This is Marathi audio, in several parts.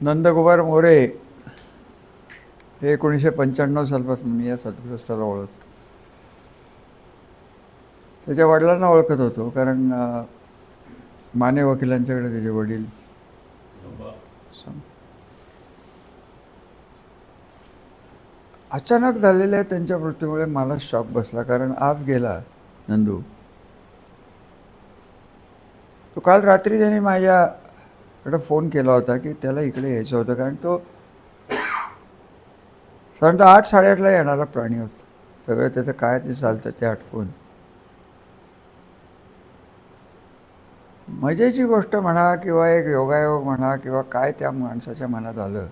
नंदकुमार मोरे हे 1995 सालपासून मी या सद्गृहस्थाला ओळखतो. त्याच्या वडिलांना ओळखत होतो, कारण माने वकिलांच्याकडे त्याचे वडील. अचानक झालेल्या त्यांच्या मृत्यूमुळे मला शॉक बसला, कारण आज गेला नंदू. तो काल रात्री त्याने माझ्याकडे फोन केला होता की त्याला इकडे यायचं होतं, कारण तो साधारणतः 8-8:30ला येणारा प्राणी होता. सगळं त्याचं काय ते चालतं ते आटपून. मजेची गोष्ट म्हणा किंवा एक योगायोग म्हणा किंवा काय त्या माणसाच्या मनात आलं,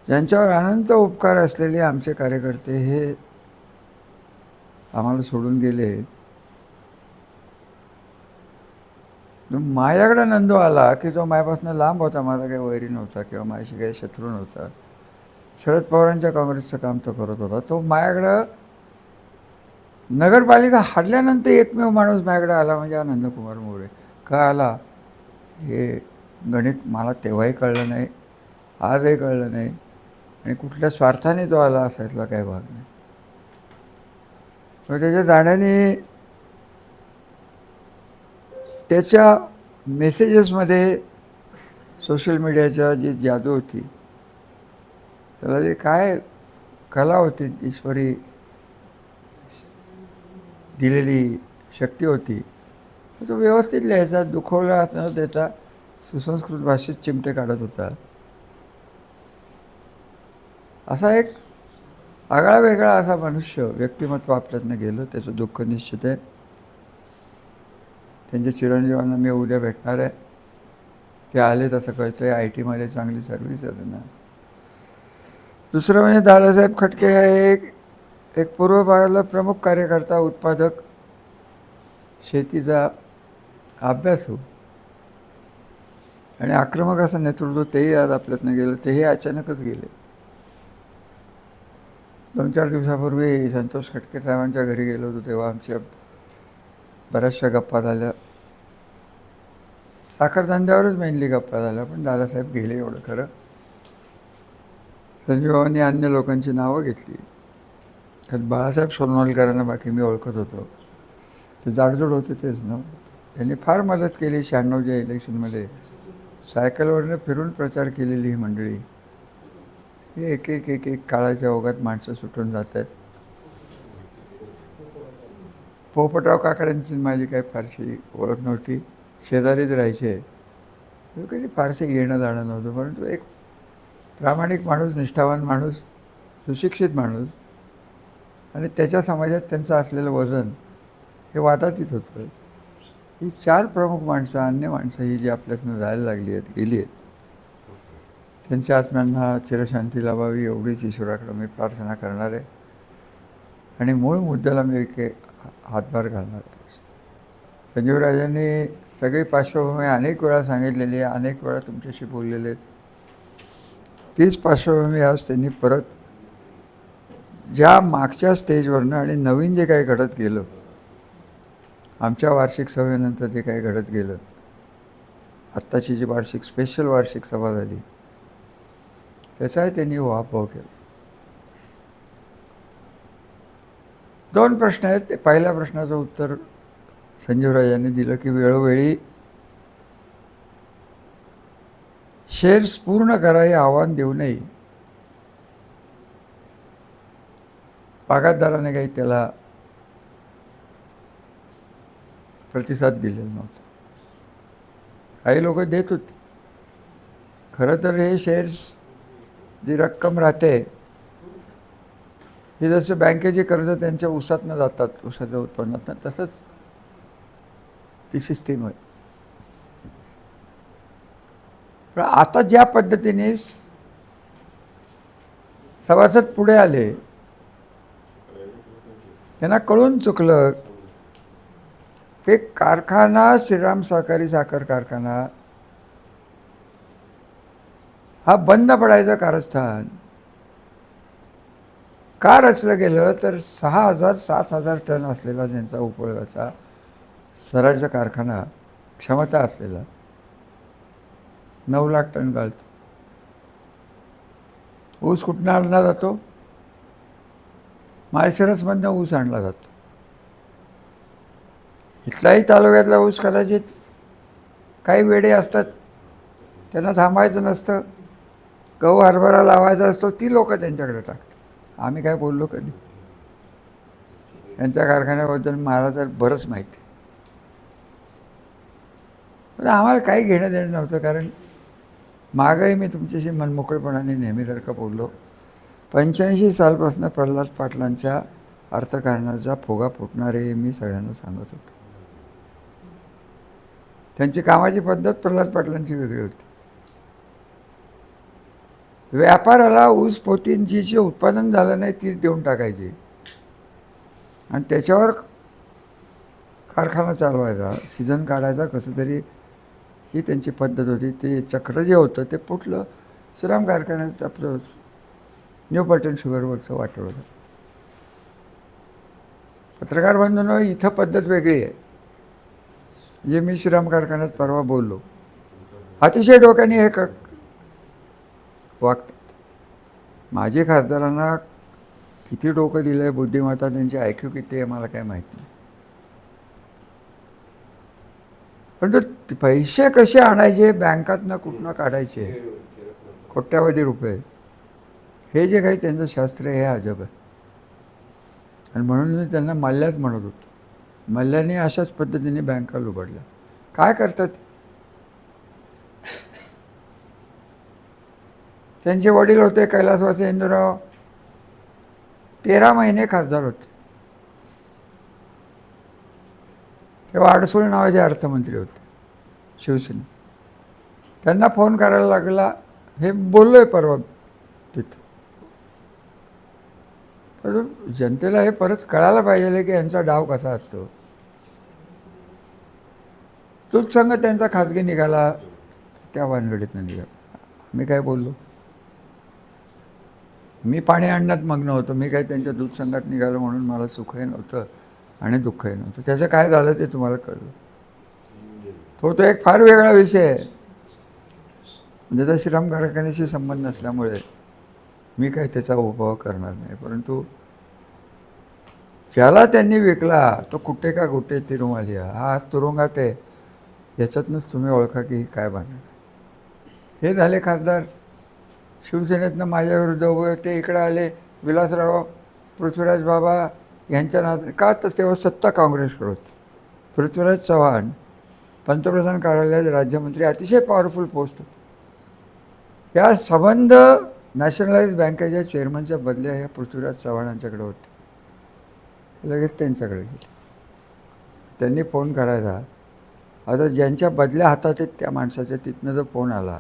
ज्यांच्यावर अनंत उपकार असलेले आमचे कार्यकर्ते हे आम्हाला सोडून गेले. माझ्याकडे नंदू आला की तो माझ्यापासून लांब होता, माझा काही वैरी नव्हता किंवा माझ्याशी काही शत्रू नव्हता. शरद पवारांच्या काँग्रेसचं काम तो करत होता. तो माझ्याकडं नगरपालिका हाडल्यानंतर एकमेव माणूस माझ्याकडे आला म्हणजे हा नंदकुमार मोरे. का आला हे गणित मला तेव्हाही कळलं नाही, आजही कळलं नाही, आणि कुठल्या स्वार्थाने तो आला असायला काही भाग नाही. पण त्याच्या जाण्याने त्याच्या मेसेजेसमध्ये सोशल मीडियाच्या जी जादू होती, त्याला जे काय कला होती, ईश्वरी दिलेली शक्ती होती, तो व्यवस्थित लिहायचा, दुखवला न देता सुसंस्कृत भाषेत चिमटे काढत होता. असा एक आगळा वेगळा असा मनुष्य व्यक्तिमत्व आपल्यातनं गेलं. त्याचं दुःख निश्चित आहे. त्यांच्या चिरंजीवांना मी उद्या भेटणार आहे. ते आले तसं कळतं आहे. IT मध्ये चांगली सर्व्हिस आहे त्यांना. दुसरं म्हणजे दादासाहेब खटके हे एक पूर्व भागाला प्रमुख कार्यकर्ता, उत्पादक, शेतीचा अभ्यासू आणि आक्रमक असं नेतृत्व, तेही आज आपल्यातनं गेलं. तेही अचानकच गेले. 2-4 दिवसापूर्वी संतोष खटके साहेबांच्या घरी गेलो होतो, तेव्हा आमच्या बऱ्याचशा गप्पा झाल्या. साखरधंद्यावरच मेनली गप्पा झाल्या. पण दादासाहेब गेले एवढं खरं. संजीवबाबांनी अन्य लोकांची नावं घेतली. त्यात बाळासाहेब सोनवलकरांना बाकी मी ओळखत होतो. ते जाडजूड होते तेच ना. त्यांनी फार मदत केली 96च्या इलेक्शनमध्ये. सायकलवरनं फिरून प्रचार केलेली ही मंडळी. हे एक एक एक एक काळाच्या ओघात माणसं सुटून जात आहेत. पोपटराव काकड्यांची माझी काही फारशी ओळख नव्हती. शेजारीच राहायचे. कधी फारसे येणं जाणं नव्हतं. परंतु एक प्रामाणिक माणूस, निष्ठावान माणूस, सुशिक्षित माणूस, आणि त्याच्या समाजात त्यांचं असलेलं वजन हे वादातीत होतं. ही 4 प्रमुख माणसं, अन्य माणसं ही जी आपल्यातनं जायला लागली आहेत, गेली आहेत, त्यांच्या आत्म्यांना चिरशांती लाभावी एवढीच ईश्वराकडे मी प्रार्थना करणार आहे. आणि मूळ मुद्द्याला मी एक हातभार घालणार आहे. संजीवराजांनी सगळी पार्श्वभूमी अनेक वेळा सांगितलेली आहे, अनेक वेळा तुमच्याशी बोललेले आहेत. तीच पार्श्वभूमी आज त्यांनी परत ज्या मागच्या स्टेजवरनं आणि नवीन जे काही घडत गेलं, आमच्या वार्षिक सभेनंतर जे काही घडत गेलं, आत्ताची जी स्पेशल वार्षिक सभा झाली, त्याचाही त्यांनी उहापोह केला. 2 प्रश्न आहेत. ते पहिल्या प्रश्नाचं उत्तर संजीवराजांनी दिलं की वेळोवेळी शेअर्स पूर्ण करा हे आव्हान देऊनही बागायतदाराने काही त्याला प्रतिसाद दिलेला नव्हता. काही लोक देत होते. खरं तर हे शेअर्स जी रक्कम राहते ही जसं बँकेची कर्ज त्यांच्या ऊसातनं जातात, ऊसाच्या उत्पन्नातनं, तसंच ती सिस्टीम आहे. पण आता ज्या पद्धतीने सभासद पुढे आले, त्यांना कळून चुकलं की कारखाना, श्रीराम सहकारी साखर कारखाना हा बंद पडायचं कारस्थान का रचलं गेलं, तर 6,000-7,000 टन असलेला त्यांचा उपयोगाचा सराचा कारखाना, क्षमता असलेला, 9 लाख टन घालतो. ऊस कुठनं आणला जातो? माळशिरसमधनं ऊस आणला जातो. इथलाही तालुक्यातला ऊस कदाचित काही वेडे असतात, त्यांना थांबायचं नसतं, गहू हरभरा लावायचा असतो, ती लोक त्यांच्याकडे टाकतात. आम्ही काय बोललो कधी? यांच्या कारखान्याबद्दल मला तर बरंच माहिती आहे. पण आम्हाला काही घेणं देणं नव्हतं, कारण मागंही मी तुमच्याशी मनमोकळेपणाने नेहमीसारखं बोललो. 85 सालपासून प्रल्हाद पाटलांच्या अर्थकारणाचा फुगा फुटणारे मी सगळ्यांना सांगत होतो. त्यांची कामाची पद्धत प्रल्हाद पाटलांची वेगळी होती. व्यापाराला ऊस पोतींची जे उत्पादन झालं नाही ती देऊन टाकायची आणि त्याच्यावर कारखाना चालवायचा, सीझन काढायचा कसं तरी, ही त्यांची पद्धत होती. ते चक्र जे होतं ते फुटलं. श्रीराम कारखान्याचं आपलं न्यू पलटण शुगरवरचं वाटलं होतं. पत्रकार बंधूंनो, इथं पद्धत वेगळी आहे. म्हणजे मी श्रीराम कारखान्यात परवा बोललो, अतिशय डोक्याने हे वागतात. माझे खासदारांना किती डोकं दिलं आहे, बुद्धिमत्ता त्यांची IQ किती आहे मला काय माहीत नाही. पण पैसे कसे आणायचे, बँकातनं कुठनं काढायचे, कोट्यावधी रुपये, हे जे काही त्यांचं शास्त्र आहे हे अजब आहे. आणि म्हणून मी त्यांना मल्ल्याच म्हणत होतो. मल्ल्याने अशाच पद्धतीने बँका लुबडल्या. काय करतात? त्यांचे वडील होते कैलासवासी इंदुराव, 13 महिने खासदार होते. तेव्हा अडसूळ नावाचे अर्थमंत्री होते शिवसेनेचे. त्यांना फोन करायला लागला, हे बोललो आहे परवा तिथं. पण जनतेला हे परत कळायला पाहिजे की यांचा डाव कसा असतो. तूच संघ त्यांचा खाजगी निघाला, त्या भानगडीतनं निघाला. मी काय बोललो? मी पाणी आणण्यात मग्न होतो. मी काय त्यांच्या दूध संघात निघालो म्हणून मला सुखही नव्हतं आणि दुःखही नव्हतं. त्याचं काय झालं ते तुम्हाला कळलं. तो एक फार वेगळा विषय आहे, ज्याचा श्रीराम कारखान्याशी संबंध नसल्यामुळे मी काही त्याचा उपभोग करणार नाही. परंतु ज्याला त्यांनी विकला तो कुठे का कुठे तिरुमालिया, हा आज तुरुंगात आहे. याच्यातनंच तुम्ही ओळखा की काय बांधणार. हे झाले खासदार. शिवसेनेतनं माझ्या विरुद्ध उभे होते, इकडे आले विलासराव पृथ्वीराज बाबा यांच्या नात्याने. का तर तेव्हा सत्ता काँग्रेसकडे होती. पृथ्वीराज चव्हाण पंतप्रधान कार्यालयात राज्यमंत्री, अतिशय पॉवरफुल पोस्ट होती. या संबंध नॅशनलाइज बँकेच्या चेअरमनच्या बदल्या ह्या पृथ्वीराज चव्हाणांच्याकडे होते. लगेच त्यांच्याकडे गेले. त्यांनी फोन करायचा. आता ज्यांच्या बदल्या हातात आहेत त्या माणसाच्या तिथनं जर फोन आला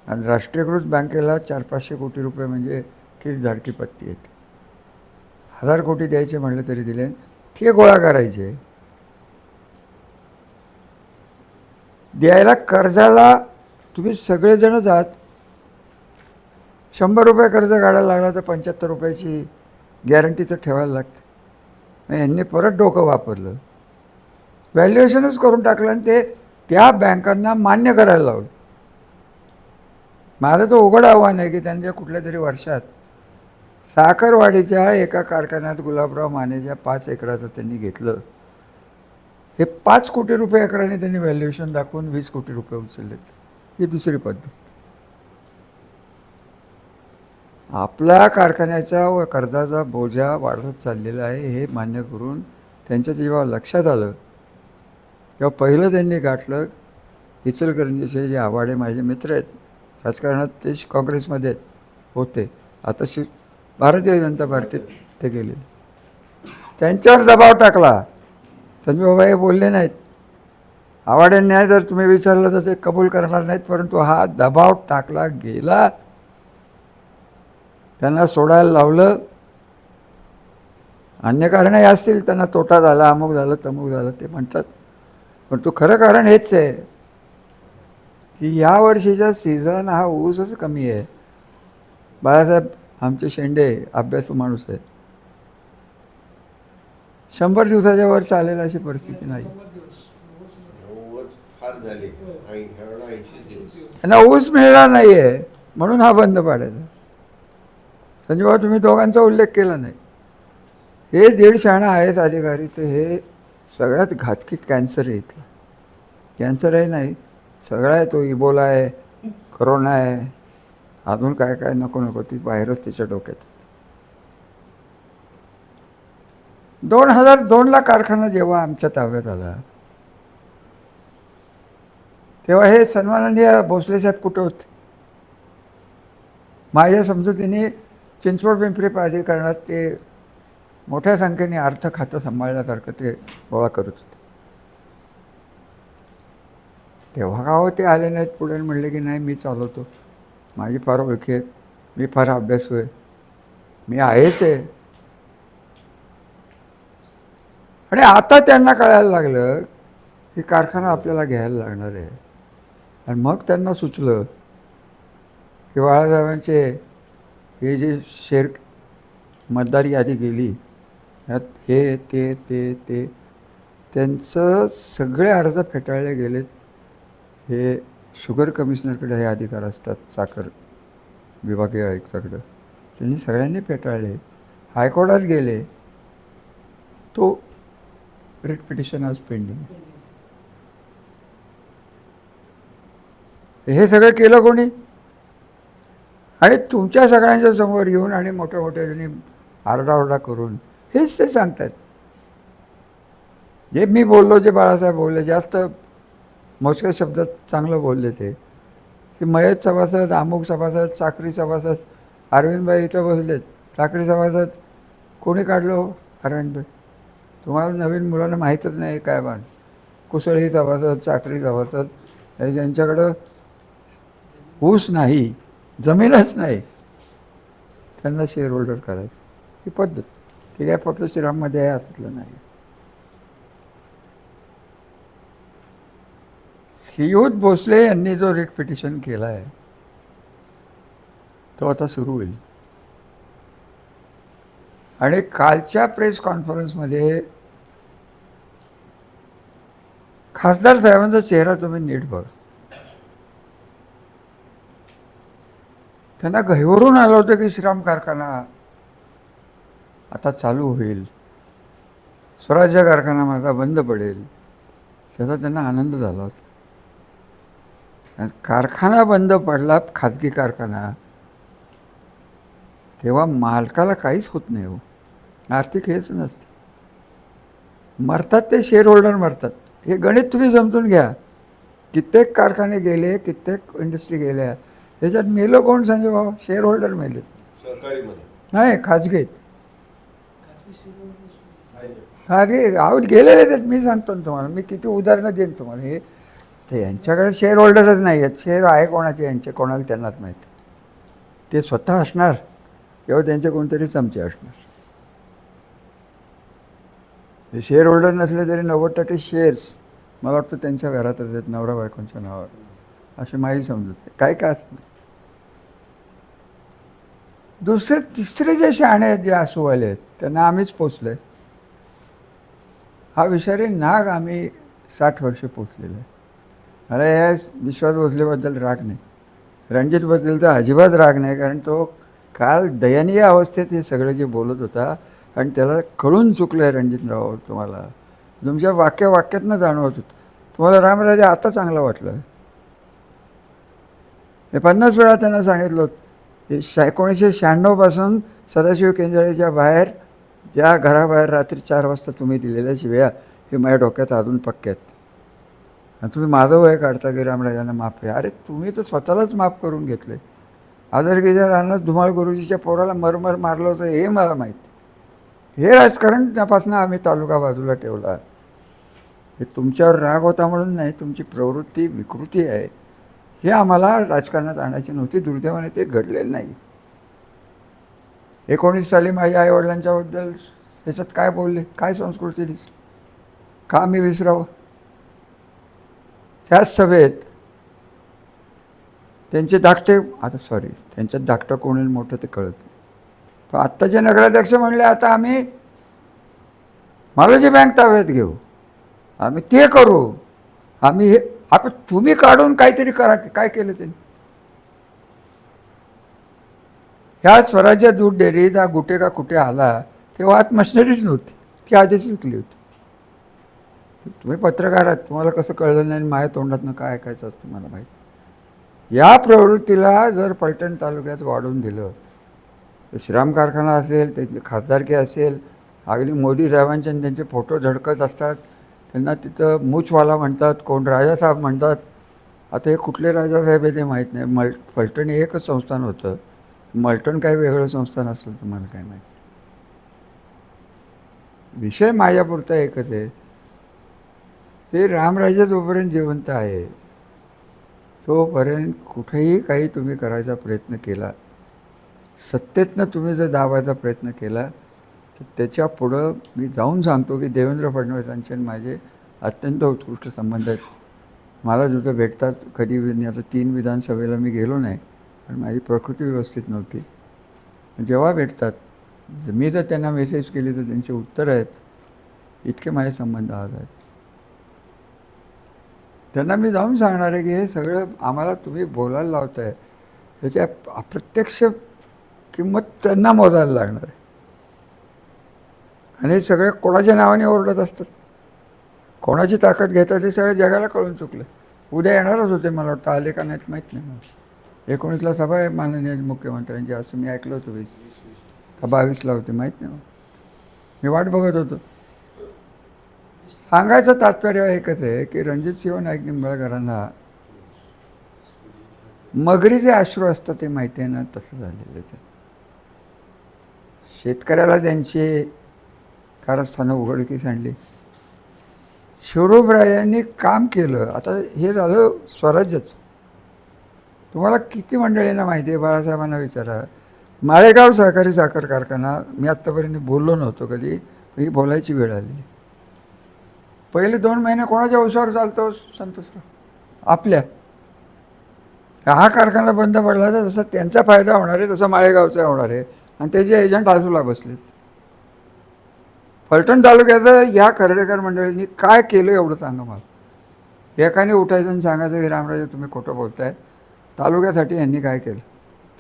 आणि राष्ट्रीयकृत बँकेला 400-500 कोटी रुपये म्हणजे किती धाडकी पत्ती येते. 1000 कोटी द्यायचे म्हणलं तरी दिले, ते गोळा करायचे. द्यायला कर्जाला तुम्ही सगळेजण जात. 100 रुपये कर्ज काढायला लागला तर 75 रुपयाची गॅरंटी तर ठेवायला लागते. यांनी परत डोकं वापरलं, व्हॅल्युएशनच करून टाकलं आणि ते त्या बँकांना मान्य करायला लावलं. माझं तर उघड आव्हान आहे की त्यांच्या कुठल्या तरी वर्षात साखरवाडीच्या एका कारखान्यात गुलाबराव मानेच्या 5 एकराचं त्यांनी घेतलं. हे 5 कोटी रुपये एकराने त्यांनी व्हॅल्युएशन दाखवून 20 कोटी रुपये उचललेत. ही दुसरी पद्धत. आपल्या कारखान्याचा व कर्जाचा बोजा वाढत चाललेला आहे हे मान्य करून त्यांच्या जेव्हा लक्षात आलं तेव्हा पहिलं त्यांनी गाठलं. इचलकरंजीचे जे आवाडे माझे मित्र आहेत राजकारणात, ते काँग्रेसमध्ये होते, आता भारतीय जनता पार्टीत ते गेले. त्यांच्यावर दबाव टाकला. संजय बाबा हे बोलले नाहीत. आवाड्यांनी जर तुम्ही विचारलं तर ते कबूल करणार नाहीत, परंतु हा दबाव टाकला गेला. त्यांना सोडायला लावलं. अन्य कारणही असतील, त्यांना तोटा झाला, अमुक झालं तमुक झालं ते म्हणतात. पण तो खरं कारण हेच आहे की या वर्षीचा सीझन हा ऊसच कमी आहे. बाळासाहेब आमचे शेंडे अभ्यासू माणूस आहे. 100 दिवसाच्या वर चालेल अशी परिस्थिती नाही. फार झाले ह्यावेळेला 80 दिवस त्यांना ऊस मिळणार नाही आहे म्हणून हा बंद पाडायचा. संजय भाऊ तुम्ही दोघांचा उल्लेख केला नाही. हे 150 आहेत अधिकारी, तर हे सगळ्यात घातकी कॅन्सर आहे इथला. कॅन्सर आहे नाही सगळा आहे, तो इबोला आहे, करोना आहे, अजून काय काय नको नको ती व्हायरस तिच्या डोक्यात. 2002ला कारखाना जेव्हा आमच्या ताब्यात आला तेव्हा हे सन्माननीय भोसले साहेब कुठे होते? माझ्या समजुतीने चिंचवड पिंपरी प्राधिकरणात ते मोठ्या संख्येने अर्थ खातं सांभाळण्यासारखं ते गोळा करत होते. तेव्हा का ते आले नाहीत पुढे, म्हणले की नाही मी चालवतो, माझी फार ओळखी आहेत, मी फार अभ्यासू आहे, मी आहेच आहे. आणि आता त्यांना कळायला लागलं की कारखाना आपल्याला घ्यायला लागणार आहे. आणि मग त्यांना सुचलं की बाळासाहेबांचे हे जे शेर मतदार यादी गेली यात हे ते ते ते त्यांचं सगळे अर्ज फेटाळले गेलेत. हे शुगर कमिशनरकडे हे अधिकार असतात, साखर विभागीय आयुक्ताकडं, त्यांनी सगळ्यांनी फेटाळले, हायकोर्टात गेले. तो रिट पिटिशन आज पेंडिंग. हे सगळं केलं कोणी? आणि तुमच्या सगळ्यांच्या समोर येऊन आणि मोठ्या मोठ्याने आरडाओरडा करून हेच ते सांगतात. जे मी बोललो, जे बाळासाहेब बोलले, जास्त मोजक्या शब्दात चांगलं बोलले ते, की मयत सभासद, अमुक सभासद, चाकरी सभासद, अरविंदभाई इथं बसलेत, चाकरी सभासद कोणी काढलो? अरविंदभाई. तुम्हाला नवीन मुलांना माहीतच नाही काय बाण. कुसळी सभासद, चाकरी सभासद, हे ज्यांच्याकडं ऊस नाही, जमीनच नाही, त्यांना शेअर होल्डर करायचं, ही पद्धत. ती काय फक्त श्रीराममध्ये आहे असलं नाही. श्रीयुत भोसले यांनी जो रिट पिटिशन केला आहे तो आता सुरू होईल. आणि कालच्या प्रेस कॉन्फरन्समध्ये खासदार साहेबांचा चेहरा तुम्ही नीट बघा. त्यांना गहिवरून आलं होतं की श्रीराम कारखाना आता चालू होईल, स्वराज्य कारखाना माझा बंद पडेल, त्याचा त्यांना आनंद झाला होता. आणि कारखाना बंद पडला, खाजगी कारखाना, तेव्हा मालकाला काहीच होत नाही हो, आर्थिक हेच नसतं. मरतात ते शेअर होल्डर मरतात. हे गणित तुम्ही समजून घ्या. कित्येक कारखाने गेले, कित्येक इंडस्ट्री गेल्या, त्याच्यात मेलं कोण संजय बाबा? शेअर होल्डर मेले. नाही, खाजगीत खाजगी आऊट गेलेले आहेत. मी सांगतो ना तुम्हाला, मी किती उदाहरणं देईन तुम्हाला. हे ते यांच्याकडे शेअर होल्डरच नाही आहेत. शेअर आहे कोणाचे यांचे, कोणाला त्यांनाच माहिती. ते स्वतः असणार किंवा त्यांचे कोणतरी चमचे असणार. ते शेअर होल्डर नसले तरी 90% शेअर्स मला वाटतं त्यांच्या घरातच आहेत, नवरा बायकोंच्या नावावर, अशी माहिती समजते. काय काय असतं. दुसरे तिसरे जे शहाणे आहेत, जे आसूवाले आहेत, त्यांना आम्हीच पोचलो आहे. हा विषारी नाग आम्ही 60 वर्ष पोचलेलो आहे. मला या विश्वास भोसलेबद्दल राग नाही, रणजितबद्दल तर अजिबात राग नाही, कारण तो काल दयनीय अवस्थेत हे सगळं जे बोलत होता आणि त्याला कळून चुकलं आहे रणजितराव. तुम्हाला तुमच्या वाक्यातनं जाणवत होतं. तुम्हाला रामराजा आता चांगलं वाटलं. हे 50 वेळा त्यांना सांगितलं होतं. 1996 पासून सदाशिव केंद्राच्या बाहेर, ज्या घराबाहेर रात्री 4 वाजता तुम्ही दिलेल्या शिव्या, हे माझ्या डोक्यात अजून पक्क्यात. आणि तुम्ही माझं वय काढता की रामराजांना माफ आहे. अरे तुम्ही तर स्वतःलाच माफ करून घेतले. आदरगीच्या रानात धुमाळ गुरुजीच्या पोराला मरमर मारलं होतं हे मला माहिती. हे राजकारण त्यापासून आम्ही तालुका बाजूला ठेवला. हे तुमच्यावर राग होता म्हणून नाही, तुमची प्रवृत्ती विकृती आहे, हे आम्हाला राजकारणात आणायची नव्हती. दुर्दैवाने ते घडलेलं नाही. 19 साली माझ्या आईवडिलांच्याबद्दल त्याच्यात काय बोलले, काय संस्कृती दिसली, का मी विसरावं? त्याच सभेत त्यांचे धाकटे, आता सॉरी त्यांच्यात धाकटं कोण मोठं ते कळत नाही, पण आत्ताचे नगराध्यक्ष म्हणले आता आम्ही मालोजी बँक ताब्यात घेऊ, आम्ही ते करू, आम्ही हे आपण तुम्ही काढून काहीतरी करा. काय केलं त्यांनी? ह्या स्वराज्य दूध डेअरीत हा गुटे का कुठे आला तेव्हा आत मशिनरीच नव्हती, ती आधीच विकली होती. तुम्ही पत्रकार आहात, तुम्हाला कसं कळलं नाही, माझ्या तोंडातनं काय ऐकायचं असतं मला माहिती. या प्रवृत्तीला जर फलटण तालुक्यात वाढून दिलं तर श्रीराम कारखाना असेल, त्याची खासदारकी असेल, अगदी मोदी साहेबांचे आणि त्यांचे फोटो झळकत असतात, त्यांना तिथं मूछवाला म्हणतात, कोण राजासाहेब म्हणतात. आता हे कुठले राजासाहेब आहे ते माहीत नाही. फलटण हे एकच संस्थान होतं, मलटण काय वेगळं संस्थान असलं तुम्हाला काय माहिती. विषय माझ्यापुरता एकच आहे, हे रामराज्य जोपर्यंत जिवंत आहे तोपर्यंत कुठेही काही तुम्ही करायचा प्रयत्न केला, सत्तेतनं तुम्ही जर दाबायचा प्रयत्न केला तर त्याच्या पुढं मी जाऊन सांगतो की देवेंद्र फडणवीसांचे माझे अत्यंत उत्कृष्ट संबंध आहेत. मला जिथं भेटतात कधी आता 3 विधानसभेला मी गेलो नाही आणि माझी प्रकृती व्यवस्थित नव्हती. जेव्हा भेटतात, मी जर त्यांना मेसेज केली तर त्यांचे उत्तर आहेत. इतके माझे संबंध आज आहेत. त्यांना मी जाऊन सांगणार आहे की हे सगळं आम्हाला तुम्ही बोलायला लावताय, त्याच्या अप्रत्यक्ष किंमत त्यांना मोजायला लागणार आहे. आणि हे सगळे कोणाच्या नावाने ओरडत असतात, कोणाची ताकद घेतात हे सगळं जगाला कळून चुकलं. उद्या येणारच होते, मला वाटतं आले का नाहीत माहीत नाही. मला 19ला सभा आहे माननीय मुख्यमंत्र्यांची, असं मी ऐकलं होतं. 20 का 22ला होते माहीत नाही. मी वाट बघत होतो. सांगायचं तात्पर्य एकच आहे की रणजितसिंह नाईक निंबाळकरांना मगरीचे अश्रू असतात ते माहिती आहे ना, तसं झालेलं आहे. शेतकऱ्याला त्यांची कारस्थानं उघडकीस आणली. शिवरायांनी काम केलं. आता हे झालं स्वराज्यच. तुम्हाला किती मंडळींना माहिती आहे, बाळासाहेबांना विचारा. माळेगाव सहकारी साखर कारखाना मी आत्तापर्यंत बोललो नव्हतो कधी, मी बोलायची वेळ आली. पहिले 2 महिने कोणाच्या उसावर चालतो संतोषराव? आपल्या. हा कारखाना बंद पडला तर जसा त्यांचा फायदा होणार आहे तसा माळेगावचा होणार आहे. आणि त्याचे एजंट बाजूला बसलेत. फलटण तालुक्याचं या खर्डेकर मंडळींनी काय केलं एवढं सांगा मला. एकाने उठायचं आणि सांगायचं की रामराजे तुम्ही खोटं बोलताय. तालुक्यासाठी यांनी काय केलं?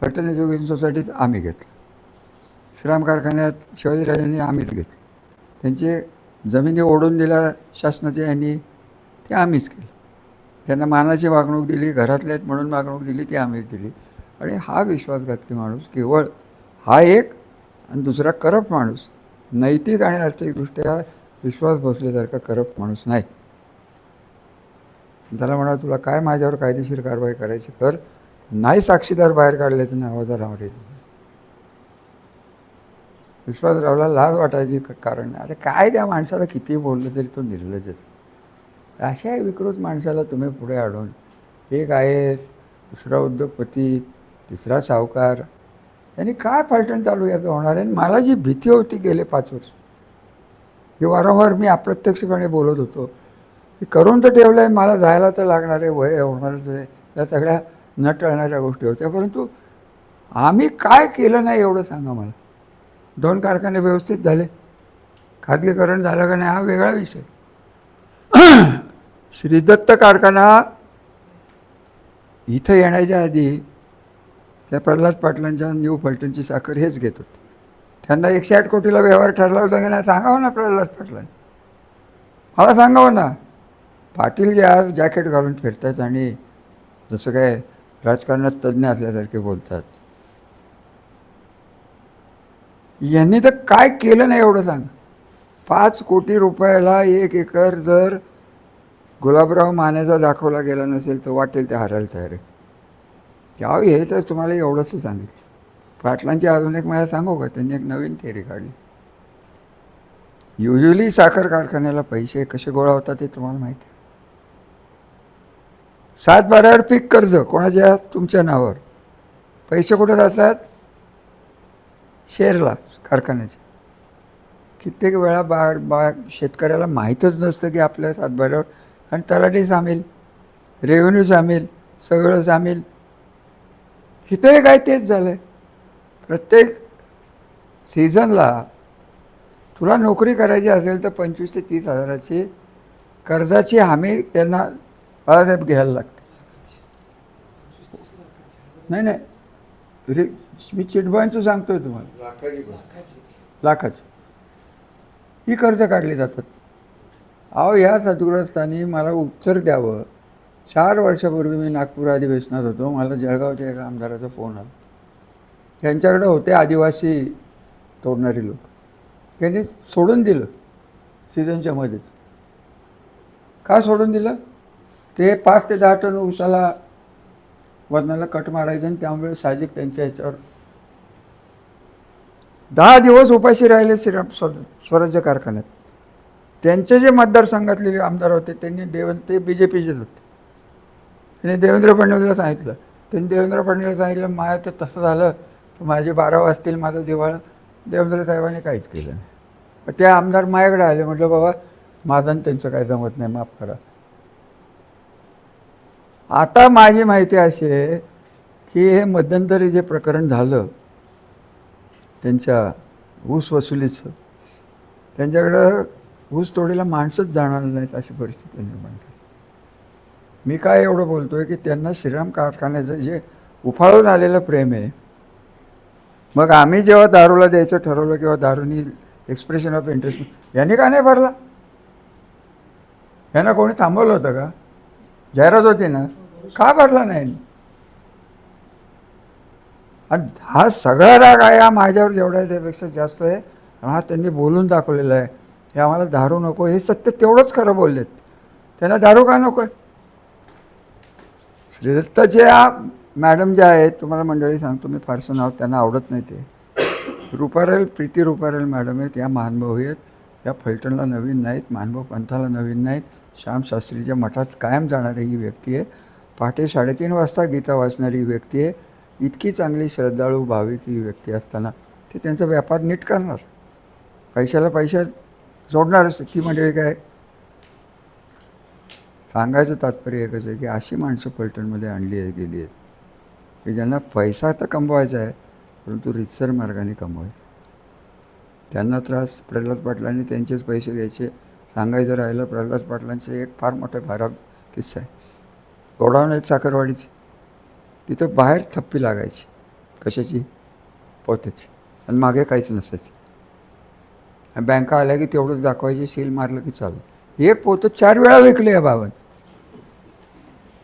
फलटण एज्युकेशन सोसायटीत आम्ही घेतलं, श्रीराम कारखान्यात शिवाजीराजांनी आम्हीच घेतलं, त्यांचे जमिनी ओढून दिल्या शासनाच्या यांनी, ते आम्हीच केलं. त्यांना मानाची वागणूक दिली, घरातले आहेत म्हणून वागणूक दिली, ती आम्हीच दिली. आणि हा विश्वासघातकी माणूस केवळ हा एक, आणि दुसरा करप्ट माणूस, नैतिक आणि आर्थिकदृष्ट्या विश्वास बसल्यासारखा करप्ट माणूस नाही. त्याला म्हणा तुला काय माझ्यावर कायदेशीर कारवाई करायची कर, नाही साक्षीदार बाहेर काढले तर नावाचा राव रे. विश्वासरावला लाज वाटायची कारण नाही. आता काय त्या माणसाला किती बोललं तरी तो निर्लज्ज आहे. अशा विकृत माणसाला तुम्ही पुढे आणून, एक IAS, दुसरा उद्योगपती, तिसरा सावकार, यांनी काय फलटण तालुक्याचं होणार आहे. मला जी भीती होती गेले 5 वर्ष, ही वारंवार मी अप्रत्यक्षपणे बोलत होतो की करून तर ठेवलं आहे, मला जायला तर लागणार आहे, वय होणारच आहे, या सगळ्या न टळणाऱ्या गोष्टी होत्या. परंतु आम्ही काय केलं नाही एवढं सांगा मला. 2 कारखाने व्यवस्थित झाले, खाजगीकरण झालं का नाही हा वेगळा विषय. श्रीदत्त कारखाना इथं येण्याच्या आधी त्या प्रल्हाद पाटलांच्या न्यू फलटणची साखर हेच घेत होते. त्यांना 108 कोटीला व्यवहार ठरला होता की नाही सांगावं ना प्रल्हाद पाटलांनी, मला सांगावं ना. पाटील जे आज जॅकेट घालून फिरतात आणि जसं काय राजकारणात तज्ज्ञ असल्यासारखे बोलतात, यांनी तर काय केलं नाही एवढं सांगा. 5 कोटी रुपयाला 1 एकर जर गुलाबराव मानेचा दाखवला गेला नसेल तर वाटेल ते हारायला तयार आहे. यावेळी हे तर तुम्हाला एवढंच सांगितलं. पाटलांची अजून एक मला सांगू का, त्यांनी एक नवीन थेअरी काढली. युजली साखर कारखान्याला पैसे कसे गोळा होतात ते तुम्हाला माहिती आहे. 7/12वर पीक कर्ज कोणाच्या? तुमच्या नावावर. पैसे कुठे जातात? शेअरला कारखान्याचे. कित्येक वेळा शेतकऱ्याला माहीतच नसतं की आपल्या 7/12वर, आणि तलाठी सामील, रेव्हेन्यू सामील, सगळं सामील. इथंही काय तेच झालं आहे. प्रत्येक सीझनला तुला नोकरी करायची असेल तर 25,000 ते 30,000ची कर्जाची हमी त्यांना बाळासाहेब घ्यायला लागते. नाही नाही रे, मी चिटबॉईंचं सांगतोय तुम्हाला, लाखाची पण. लाखाची ही कर्ज काढली जातात. अहो या सद्गृहस्थांनी मला उत्तर द्यावं. 4 वर्षापूर्वी मी नागपूर अधिवेशनात होतो, मला जळगावच्या एका आमदाराचा फोन आला. त्यांच्याकडे होते आदिवासी तोडणारी लोक, त्यांनी सोडून दिलं सीझनच्या मध्येच. का सोडून दिलं? ते 5 ते 10 टन ऊसाला वजनाला कट मारायचं आणि त्यामुळे साहजिक त्यांच्या ह्याच्यावर 10 दिवस उपाशी राहिले श्रीराम स्वराज्य कारखान्यात. त्यांचे जे मतदारसंघातले आमदार होते त्यांनी ते BJPचेच होते. त्यांनी देवेंद्र फडणवीसला सांगितलं. त्यांनी देवेंद्र फडणवीसला सांगितलं माझ्या तर तसं झालं तर माझे 12 वाजतील, माझं दिवाळ. देवेंद्र साहेबांनी काहीच केलं नाही. ते आमदार माझ्याकडे आले, म्हटलं बाबा माझं आणि त्यांचं काही जमत नाही, माफ करा. आता माझी माहिती अशी आहे की हे मध्यंतरी जे प्रकरण झालं त्यांच्या ऊस वसुलीचं, त्यांच्याकडं ऊस तोडीला माणसंच जाणार नाहीत अशी परिस्थिती निर्माण झाली. मी काय एवढं बोलतो आहे की त्यांना श्रीराम कारखान्याचं जे उफाळून आलेलं प्रेम आहे, मग आम्ही जेव्हा दारूला द्यायचं ठरवलं किंवा दारूनी एक्सप्रेशन ऑफ इंटरेस्ट यांनी का नाही भरला? यांना कोणी थांबवलं होतं का? जाहिरात होती ना, का भरला नाही? आणि हा सगळा राग आहे हा माझ्यावर जेवढा आहे त्यापेक्षा जास्त आहे. आणि हा त्यांनी बोलून दाखवलेला आहे हे आम्हाला दारू नको. हे सत्य तेवढंच खरं बोललेत. त्यांना दारू का नको आहे? श्रीदत्ताच्या मॅडम ज्या आहेत, तुम्हाला मंडळी सांगतो मी, फारसं नाव त्यांना आवडत नाही. ते रुपारेल, प्रीती रुपारेल मॅडम आहेत. या महानुभाव आहेत. या फलटणला नवीन नाहीत, महानुभाव पंथाला नवीन नाहीत. श्याम शास्त्रीच्या मठात कायम जाणारी ही व्यक्ती आहे. पहाटे 3:30 वाजता गीता वाचणारी ही व्यक्ती आहे. इतकी चांगली श्रद्धाळू भाविक ही व्यक्ती असताना ते त्यांचा व्यापार नीट करणार, पैशाला पैसा जोडणारच. ती मंडळी काय सांगायचं तात्पर्य एकच आहे की अशी माणसं फलटणमध्ये आणली आहे, गेली आहेत की ज्यांना पैसा तर कमवायचा आहे परंतु रितसर मार्गाने कमवायचा. त्यांना त्रास. प्रल्हाद पाटलांनी त्यांचेच पैसे घ्यायचे. सांगायचं राहिलं, प्रल्हाद पाटलांचे एक फार मोठा भारा किस्सा आहे. गोडाऊन आहेत साखरवाडीचे, तिथं बाहेर थप्पी लागायची. कशाची? पोत्याची. आणि मागे काहीच नसायचं. आणि बँका आल्या की तेवढंच दाखवायची, सील मारलं की चालू. एक पोतं 4 वेळा विकले या बाबांनी.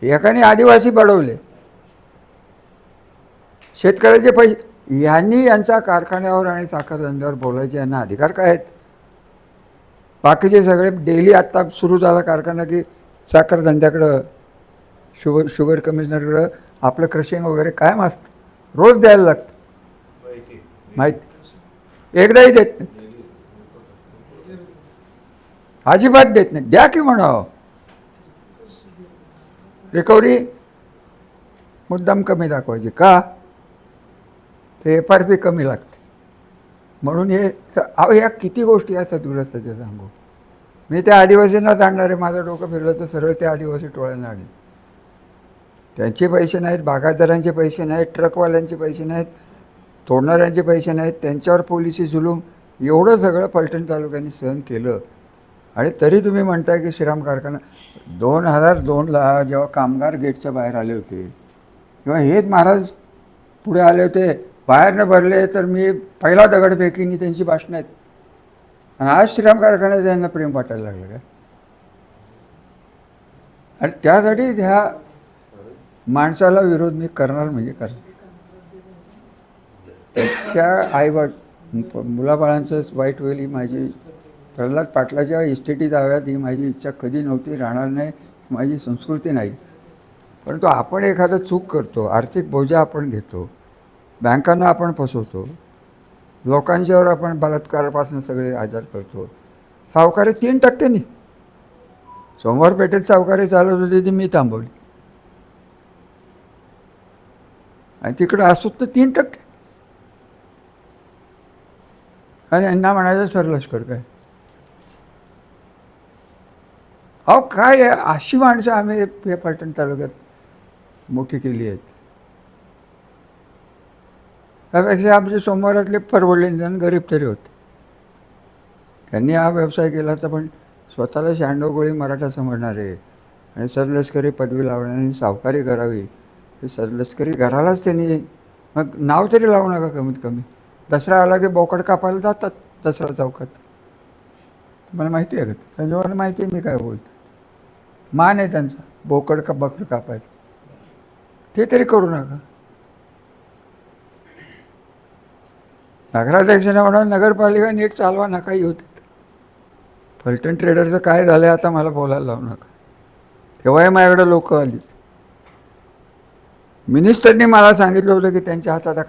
एकाने आदिवासी बडवले, शेतकऱ्याचे पैसे. यांनी यांचा कारखान्यावर आणि साखर धंद्यावर बोलायचे यांना अधिकार काय आहेत? बाकीचे सगळे डेली आत्ता सुरू झाला कारखाना की साखर धंद्याकडं, शुगर कमिशनरकडं आपलं क्रशिंग वगैरे कायम असतं, रोज द्यायला लागतं. माहिती एकदाही देत नाही, अजिबात देत नाही. द्या की म्हणावं. रिकव्हरी मुद्दाम कमी दाखवायची का? ते FRP कमी लागते म्हणून. हे अहो या किती गोष्टी या सद्गृहस्थाच्या सांगू. मी त्या आदिवासींनाच आणणार आहे. माझं डोकं फिरलं तर सरळ त्या आदिवासी टोळ्यांना आणेल. त्यांचे पैसे नाहीत, बागायतदारांचे पैसे नाहीत, ट्रकवाल्यांचे पैसे नाहीत, तोडणाऱ्यांचे पैसे नाहीत, त्यांच्यावर पोलिसी जुलूम, एवढं सगळं फलटण तालुक्याने सहन केलं. आणि तरी तुम्ही म्हणताय की श्रीराम कारखाना. 2002ला जेव्हा कामगार गेटच्या बाहेर आले होते तेव्हा हेच महाराज पुढे आले होते, बाहेरनं भरले तर मी पहिला दगड फेकीनी, त्यांची भाषणं आहेत. आणि आज श्रीराम कारखान्याचं यांना प्रेम वाटायला लागलं काय? आणि त्यासाठी ह्या माणसाला विरोध मी करणार म्हणजे करणार. त्या मुलाबाळांचंच वाईट होईल ही माझी, प्रल्हाद पाटलाच्या इस्टेटी जाव्यात ही माझी इच्छा कधी नव्हती, राहणार नाही, माझी संस्कृती नाही. परंतु आपण एखादं चूक करतो, आर्थिक बोजा आपण घेतो, बँकांना आपण फसवतो, लोकांच्यावर आपण बलात्कारापासून सगळे आजार करतो. सावकारी 3%नी सोमवार पेठेत सावकारी चालत होती ती मी थांबवली. आणि तिकडं असोत तर 3%. आणि यांना म्हणायचं सरलष्कर काय? अहो काय अशी माणसं आम्ही या फलटण तालुक्यात मोठी केली आहेत. त्यापेक्षा आमचे सोमवारातले परवडले जण गरीब तरी होते. त्यांनी हा व्यवसाय केला तर पण स्वतःला 96 गोळी मराठा समजणारे आणि सरलष्करी पदवी लावण्याने सावकारी करावी, हे सरलष्करी घरालाच त्यांनी मग नाव तरी लावू नका कमीत कमी. दसरा आला की बोकड कापायला जातात दसरा चौकात. तुम्हाला माहिती आहे का? संजोबाला माहिती आहे मी काय बोलतो. मान आहे त्यांचा बोकड का बकरं कापायचं, ते तरी करू नका. नगराध्यक्षाने म्हणा नगरपालिका नीट चालवा नका येऊ तिथं. फलटण ट्रेडरचं काय झालं आता मला बोलायला लावू नका. तेव्हाही माझ्याकडे लोक आली. मिनिस्टरनी मला सांगितलं होतं की त्यांच्या हातात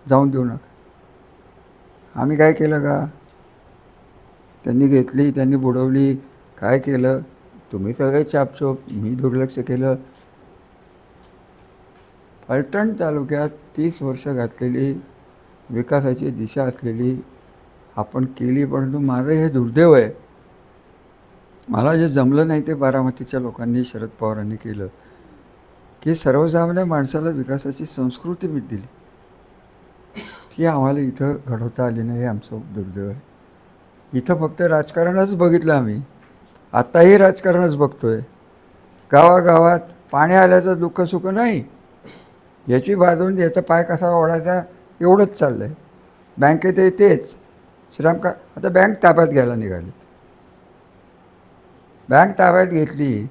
जाऊन देऊ नका. आम्ही काय केलं का? त्यांनी घेतली, त्यांनी बुडवली, काय केलं? तुम्ही सगळे चापचूप, मी दुर्लक्ष केलं. फलटण तालुक्यात 30 वर्ष घातलेली विकासाची दिशा असलेली आपण केली, परंतु माझं हे दुर्दैव आहे. मला जे जमलं नाही ते बारामतीच्या लोकांनी, शरद पवारांनी केलं की सर्वसामान्य माणसाला विकासाची संस्कृती मी दिली, की आम्हाला इथं घडवता आली नाही. हे आमचं दुर्दैव आहे. इथं फक्त राजकारणच बघितलं आम्ही, आत्ताही राजकारणच बघतोय. गावागावात पाणी आल्याचं दुःख सुख नाही, याची बाजून याचा पाय कसा ओढायचा एवढंच चाललं आहे. बँकेतही तेच. आता बँक ताब्यात घ्यायला निघाली. बँक ताब्यात घेतली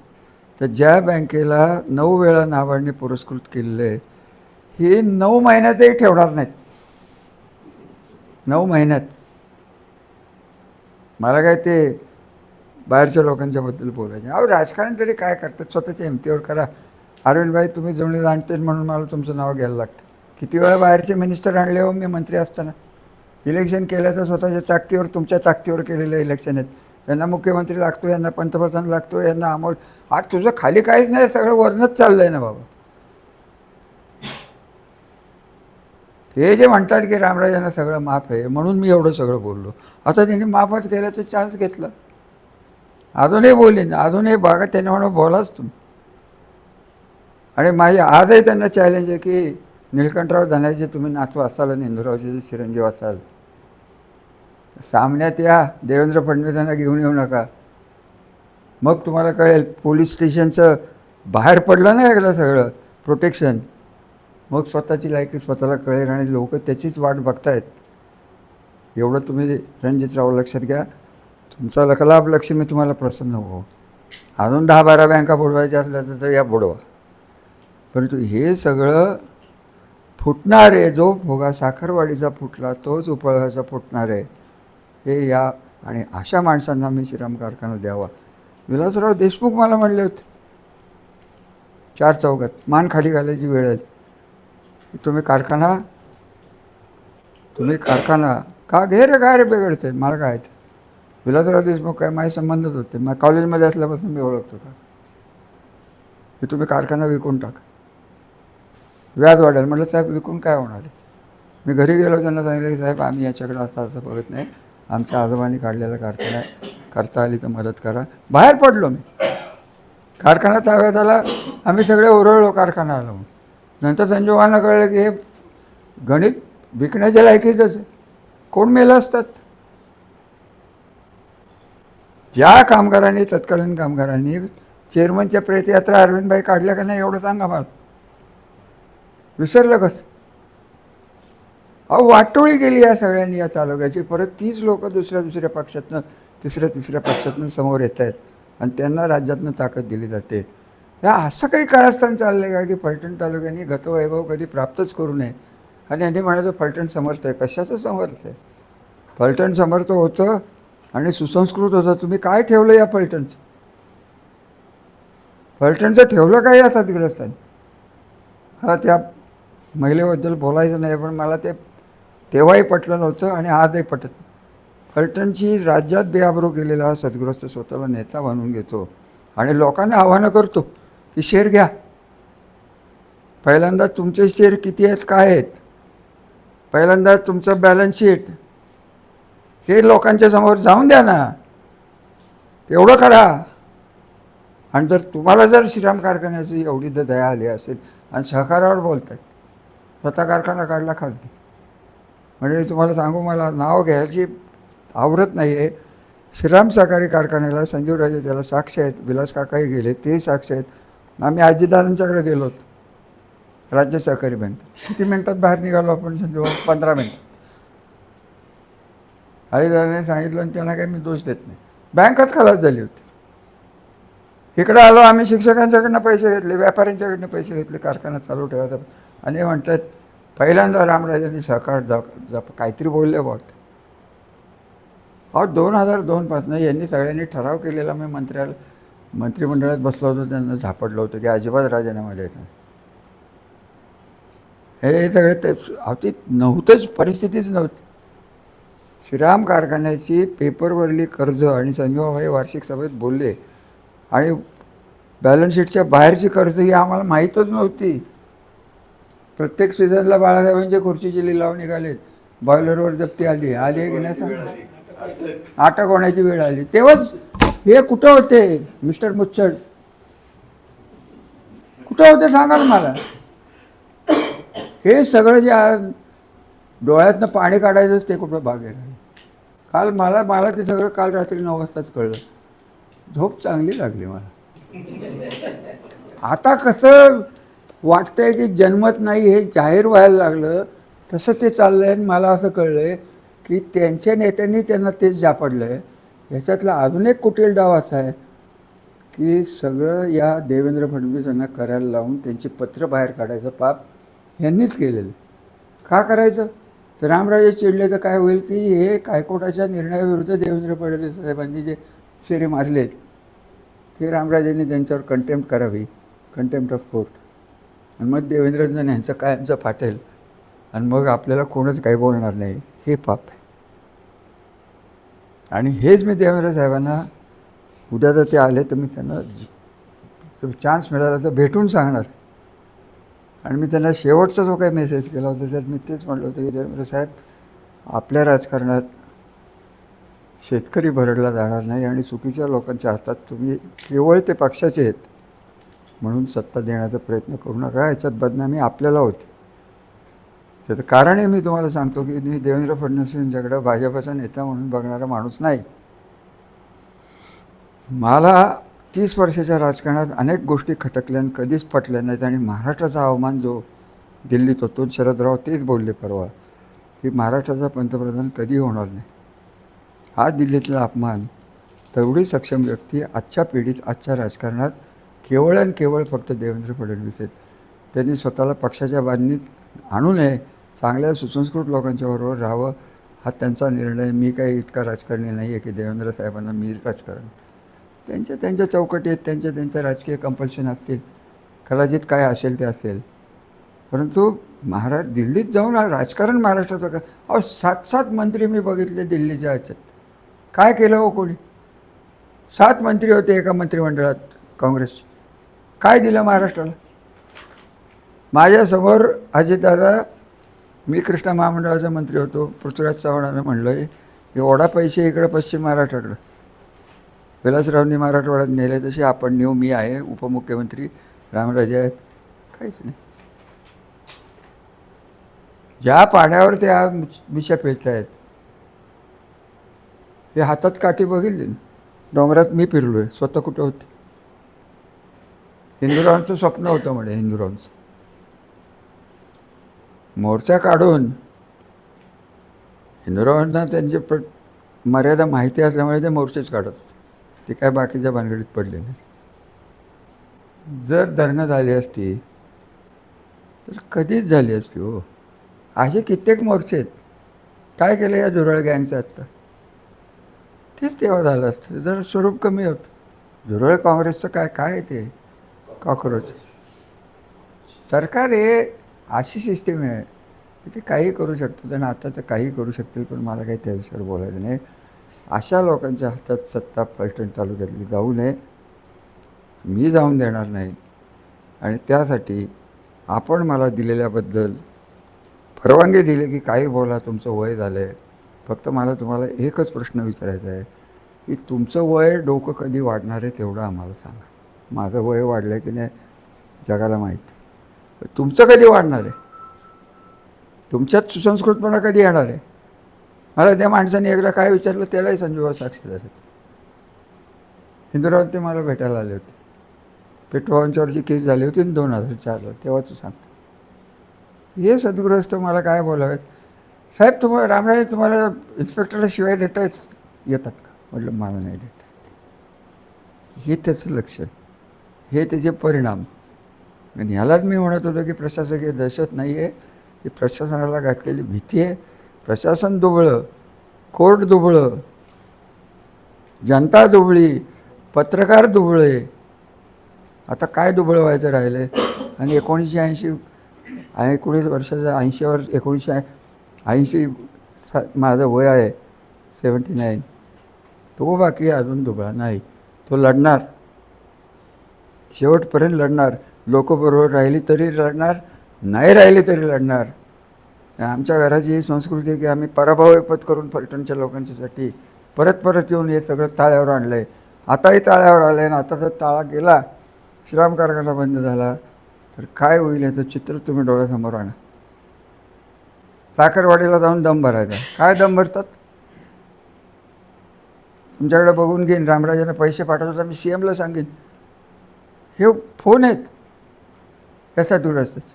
तर ज्या बँकेला 9 वेळा नाबार्डने पुरस्कृत केलेलं आहे, हे 9 महिन्यातही ठेवणार नाहीत. 9 महिन्यात. मला काय ते बाहेरच्या लोकांच्याबद्दल बोलायचे. अहो राजकारण तरी काय करतात, स्वतःच्या हिमतीवर करा. अरविंदभाई तुम्ही जुळणी जाणते म्हणून मला तुमचं नाव घ्यायला लागतं. किती वेळा बाहेरचे मिनिस्टर आणले हो मी मंत्री असताना. इलेक्शन केलं तर स्वतःच्या ताकदीवर, तुमच्या ताकदीवर केलेलं इलेक्शन आहेत. यांना मुख्यमंत्री लागतो, यांना पंतप्रधान लागतो, यांना अमोल. आज तुझं खाली काहीच नाही, सगळं वरनच चाललं आहे ना बाबा. हे जे म्हणतात की रामराजांना सगळं माफ आहे म्हणून मी एवढं सगळं बोललो. आता त्यांनी माफच केल्याचा चान्स घेतला. अजूनही बोलेन, अजूनही बघा त्यांनी म्हणून बोलाच तुम्ही. आणि माझी आजही त्यांना चॅलेंज आहे की निळकंठराव धनाचे तुम्ही नातू असाल आणि इंदुरावचे चिरंजीव असाल, सामन्यात या, देवेंद्र फडणवीसांना घेऊन येऊ नका. मग तुम्हाला कळेल पोलीस स्टेशनचं बाहेर पडलं नाही ऐकलं सगळं प्रोटेक्शन, मग स्वतःची लायकी स्वतःला कळेल आणि लोक त्याचीच वाट बघतायत. एवढं तुम्ही रणजितराव लक्षात घ्या. तुमचा लखलाभ लक्ष्मी तुम्हाला प्रसन्न हो. अजून 10-12 बँका बुडवायच्या असल्याचं तर या बुडवा. परंतु हे सगळं फुटणार आहे. जो भोगा साखरवाडीचा फुटला तोच उपळाचा फुटणार आहे. हे या आणि अशा माणसांना मी श्रीराम कारखाना द्यावा. विलासराव देशमुख मला म्हणले होते 4 चौकात, मान खाली घालायची वेळ आहे. तुम्ही कारखाना का घे रे, काय रे बिघडते, मला काय ते. विलासराव देशमुख काय माझे संबंधच होते. मग कॉलेजमध्ये असल्यापासून मी ओळखतो का, की तुम्ही कारखाना विकून टाका, व्याज वाढेल. म्हटलं साहेब विकून काय होणार आहे. मी घरी गेलो, त्यांना सांगितलं की साहेब आम्ही याच्याकडे असं बघत नाही, आमच्या आजोबांनी काढलेला कारखाना करता आली तर मदत करा. बाहेर पडलो मी. कारखाना ताब्यात आला, आम्ही सगळे ओरळलो कारखाना आलो. नंतर संजोबांना कळलं की हे गणित विकण्याच्या लायकीचंच आहे. कोण मेलं असतात. ज्या कामगारांनी, तत्कालीन कामगारांनी चेअरमनच्या प्रेतयात्रा अरविंदभाई काढल्या का नाही एवढं सांगा मला. विसरलं कसं. अहो वाटोळी केली या सगळ्यांनी या तालुक्याची. परत 30 लोक दुसऱ्या पक्षातनं, तिसऱ्या पक्षातनं समोर येत आहेत आणि त्यांना राज्यातनं ताकद दिली जाते. या असं काही कारस्थान चाललं आहे का की फलटण तालुक्याने गतवैभव कधी प्राप्तच करू नये. आणि यांनी म्हणायचं फलटण समर्थ आहे. कशाचं समर्थ आहे. फलटण समर्थ होतं आणि सुसंस्कृत होतं. तुम्ही काय ठेवलं या फलटणचं. फलटणचं ठेवलं काय या साथग्रस्तांनी. मला त्या महिलेबद्दल बोलायचं नाही, पण मला ते तेव्हाही पटलं नव्हतं आणि आजही पटत नाही. फलटणची राज्यात बेआबरू केलेला हा सद्ग्रस्त स्वतःला नेता बनवून घेतो आणि लोकांना आव्हानं करतो की शेअर घ्या. पहिल्यांदा तुमचे शेअर किती आहेत, काय आहेत, पहिल्यांदा तुमचं बॅलन्स शीट हे लोकांच्या समोर जाऊन द्या ना, तेवढं करा. आणि जर तुम्हाला जर श्रीराम कारखान्याची एवढी जर दया आली असेल आणि सहकारावर बोलतात, स्वतः कारखाना काढला खालती. म्हणजे तुम्हाला सांगू, मला नाव घ्यायची आवडत नाही आहे. श्रीराम सहकारी कारखान्याला संजीवराजे त्याला साक्ष आहेत, विलास काकाही गेले ते साक्ष आहेत. आम्ही अजितदादांच्याकडे गेलो होतो राज्य सहकारी बँक. किती मिनटात बाहेर निघालो आपण संजीव? 15 मिनटात. अजितदादाने सांगितलं आणि त्यांना काही मी दोष देत नाही. बँकच खलास झाली होती. इकडे आलो आम्ही, शिक्षकांच्याकडनं पैसे घेतले, व्यापाऱ्यांच्याकडनं पैसे घेतले कारखाना चालू ठेवायचा. आणि हे म्हणतात पहिल्यांदा रामराजांनी सहकार काहीतरी बोलले बहुत. अहो 2002पासून यांनी सगळ्यांनी ठराव केलेला. मी मंत्रिमंडळात बसलो होतो, त्यांना झापडलं होतं की अजिबात राजीनामा द्यायचा. हे सगळे ते अति नव्हतंच, परिस्थितीच नव्हती. श्रीराम कारखान्याची पेपरवरली कर्ज आणि संजीवभाई वार्षिक सभेत बोलले आणि बॅलन्स शीटच्या बाहेरची कर्ज ही आम्हाला माहीतच नव्हती. प्रत्येक सीझनला बाळासाहेबांच्या खुर्चीचे लिलाव निघालेत, बॉयलरवर जप्ती आली की नाही सांगा, अटक होण्याची वेळ आली. तेव्हाच हे कुठं होते मिस्टर मुच्छड? कुठं होते सांगा ना मला. हे सगळं जे डोळ्यातनं पाणी काढायचंच ते कुठं भाग आहे. काल मला ते सगळं काल रात्री 9 वाजताच कळलं. झोप चांगली लागली मला. आता कसं वाटतंय की जन्मत नाही हे जाहीर व्हायला लागलं तसं ते चाललंय. आणि मला असं कळलंय की त्यांच्या नेत्यांनी त्यांना तेच झापडलं आहे. ह्याच्यातला अजून एक कुटील डाव असा आहे की सगळं या देवेंद्र फडणवीस यांना करायला लावून त्यांची पत्र बाहेर काढायचं पाप यांनीच केलेलं. का करायचं? तर रामराजे चिडले तर काय होईल की हे हायकोर्टाच्या निर्णयाविरुद्ध देवेंद्र फडणवीस साहेबांनी जे शेरे मारलेत ते रामराजेंनी त्यांच्यावर कंटेम्प्ट करावी, कंटेम्प्ट ऑफ कोर्ट. आणि मग देवेंद्रजन यांचं कायमचं फाटेल आणि मग आपल्याला कोणच काही बोलणार नाही. हे पाप आहे. आणि हेच मी देवेंद्र साहेबांना उद्या जर ते आले तर मी त्यांना चान्स मिळाला तर भेटून सांगणार. आणि मी त्यांना शेवटचा जो काही मेसेज केला होता त्यात मी तेच म्हटलं होतं की देवेंद्र साहेब, आपल्या राजकारणात शेतकरी भरडला जाणार नाही आणि चुकीच्या लोकांच्या हातात तुम्ही केवळ ते पक्षाचे आहेत म्हणून सत्ता देण्याचा प्रयत्न करू नका. याच्यात बदनामी आपल्याला होती. त्याचं कारणही मी तुम्हाला सांगतो की मी देवेंद्र फडणवीस यांच्याकडं भाजपचा नेता म्हणून बघणारा माणूस नाही. मला 30 वर्षाच्या राजकारणात अनेक गोष्टी खटकल्या आणि कधीच पटल्या नाहीत. आणि महाराष्ट्राचा अवमान जो दिल्लीत होतो, शरदराव तेच बोलले परवा की महाराष्ट्राचा पंतप्रधान कधी होणार नाही. हा दिल्लीतला अपमान. तेवढी सक्षम व्यक्ती आजच्या पिढीत, आजच्या राजकारणात केवळ आणि केवळ फक्त देवेंद्र फडणवीस आहेत. त्यांनी स्वतःला पक्षाच्या बांधणीत आणू नये, चांगल्या सुसंस्कृत लोकांच्याबरोबर राहावं, हा त्यांचा निर्णय. मी काही इतका राजकारणी नाही आहे की देवेंद्र साहेबांना मी राजकारण. त्यांच्या चौकटी आहेत, त्यांच्या राजकीय कंपल्शन असतील, कदाचित काय असेल ते असेल. परंतु दिल्लीत जाऊन राजकारण महाराष्ट्राचं काय? अहो 7 मंत्री मी बघितले दिल्लीच्या ह्याच्यात. काय केलं हो कोणी? 7 मंत्री होते एका मंत्रिमंडळात काँग्रेसचे. काय दिलं महाराष्ट्राला? माझ्यासमोर अजितदादा, मी कृष्णा महामंडळाचा मंत्री होतो, पृथ्वीराज चव्हाणानं म्हणलं की ओढा पैसे इकडं पश्चिम महाराष्ट्राकडं. विलासरावांनी मराठवाड्यात नेले तसे आपण नेऊ. मी आहे उपमुख्यमंत्री, रामराजे आहेत. काहीच नाही. ज्या पाण्यावर ते आज मिशा पिळत आहेत हे हातात काठी बघितली ना. डोंगरात मी फिरलो आहे, स्वतः कुठं होते. हिंदुरावांचं स्वप्न होतं म्हणे, हिंदुरावांचं मोर्चा काढून. हिंदुरावांना त्यांची मर्यादा माहिती असल्यामुळे ते मोर्चेच काढत होते. ते काय बाकीच्या भानगडीत पडले नाही. जर धरणं झाली असती तर कधीच झाली असती हो. असे कित्येक मोर्चे आहेत. काय केलं या झुरळ गँगचं आत्ता? तेच तेव्हा झालं असतं. जर स्वरूप कमी होतं. झुरळ काँग्रेसचं काय आहे ते? कॉक्रोच सरकार. हे अशी सिस्टीम आहे ते काही करू शकतात आणि आता तर काही करू शकतील. पण मला काही त्या विषयावर बोलायचं नाही. अशा लोकांच्या हातात सत्ता पलटण तालुक्यातली जाऊ नये, मी जाऊन देणार नाही. आणि त्यासाठी आपण मला दिलेल्याबद्दल परवानगी दिली की काही बोला, तुमचं वय झालं आहे. फक्त मला तुम्हाला एकच प्रश्न विचारायचा आहे की तुमचं वय डोकं कधी वाढणार आहे तेवढं आम्हाला सांगा. माझं वय वाढलं आहे की नाही जगाला माहीत. तुमचं कधी वाढणार आहे? तुमच्यात सुसंस्कृतपणा कधी येणार आहे? मला त्या माणसाने एकदा काय विचारलं त्यालाही संजूबा साक्षीदार आहेत. इंदिरावती मला भेटायला आले होते. पेट्रोलवरची केस झाली होती 2004ला, तेव्हाच सांगतो. हे सद्गृहस्थ मला काय बोलावेत, साहेब तुम्हाला रामराजे तुम्हाला इन्स्पेक्टरला शिवाय देता येतात का? म्हटलं मला नाही देता येत. हे त्याचं लक्षण, हे त्याचे परिणाम. आणि ह्यालाच मी म्हणत होतो की प्रशासकीय दहशत नाही आहे, ही प्रशासनाला घातलेली भीती आहे. प्रशासन दुबळं, कोर्ट दुबळं, जनता दुबळी, पत्रकार दुबळे. आता काय दुबळं व्हायचं राहिलं आहे? आणि 1980 वर्षाचं 80 वर्ष 1980 माझं वय आहे 79. तो बाकी अजून दुबळा नाही. तो लढणार, शेवटपर्यंत लढणार. लोक बरोबर राहिली तरी लढणार, नाही राहिली तरी लढणार. आमच्या घराची ही संस्कृती आहे की आम्ही पराभव पत्करून फलटणच्या लोकांच्यासाठी परत परत येऊन हे सगळं ताळ्यावर आणलं आहे. आताही ताळ्यावर आलं आहे. आणि आता जर ताळा गेला, श्रम कारखाना बंद झाला, तर काय होईल याचं चित्र तुम्ही डोळ्यासमोर आणा. साखरवाडीला जाऊन दम भरायचा. काय दम भरतात? तुमच्याकडे बघून घेईन, रामराजांना पैसे पाठवतो मी CMला सांगेन, हे फोन आहेत याचा दुरस्तच.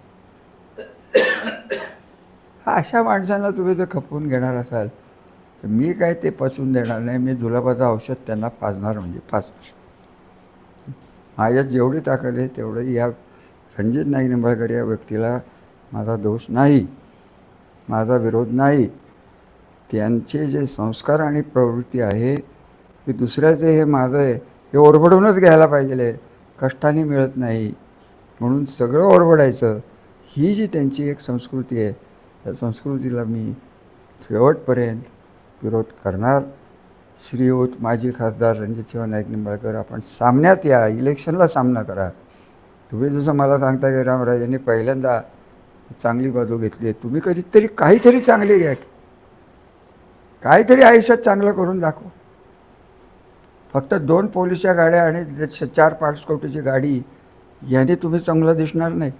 अशा माणसांना तुम्ही जर खपवून घेणार असाल तर मी काय ते पचवून देणार नाही. मी जुलाबाचं औषध त्यांना पाजणार, म्हणजे पाजणार. माझ्यात जेवढी ताकद आहे तेवढं या रणजित नाईक निंबाळकर या व्यक्तीला माझा दोष नाही, माझा विरोध नाही. त्यांचे जे संस्कार आणि प्रवृत्ती आहे की दुसऱ्याचे हे माझं आहे हे ओरबडूनच घ्यायला पाहिजे, कष्टाने मिळत नाही म्हणून सगळं ओरबडायचं, ही जी त्यांची एक संस्कृती आहे, त्या संस्कृतीला मी शेवटपर्यंत विरोध करणार. श्रीयुत माजी खासदार रणजितसिंह नाईक निंबाळकर, आपण सामन्यात या, इलेक्शनला सामना करा. तुम्ही जसं मला सांगता की रामराजांनी पहिल्यांदा चांगली बाजू घेतली आहे, तुम्ही कधीतरी काहीतरी चांगली घ्या, काहीतरी आयुष्यात चांगलं करून दाखव. फक्त 2 पोलिसच्या गाड्या आणि 4-5 कोटीची गाडी याने तुम्ही चांगलं दिसणार नाही.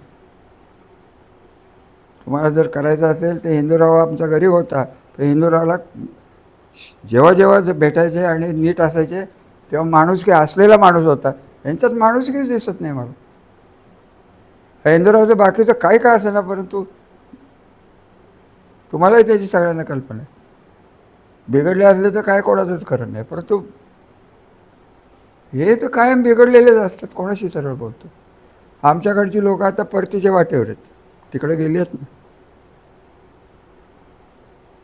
तुम्हाला जर करायचं असेल तर हिंदूराव आमचा गरीब होता, तर हिंदूरावला जेव्हा जेव्हा भेटायचे आणि नीट असायचे तेव्हा माणुसकी असलेला माणूस होता. यांच्यात माणुसकीच दिसत नाही मला. हिंदूरावचं बाकीचं काही काय असेल ना, परंतु तुम्हालाही त्याची सगळ्यांना कल्पना आहे. बिघडले असले तर काय कोणाचंच खरं नाही, परंतु हे तर कायम बिघडलेलेच असतात. कोणाशी सरळ बोलतो. आमच्याकडची लोक आता परतीच्या वाटेवर आहेत, तिकडे गेली आहेत ना,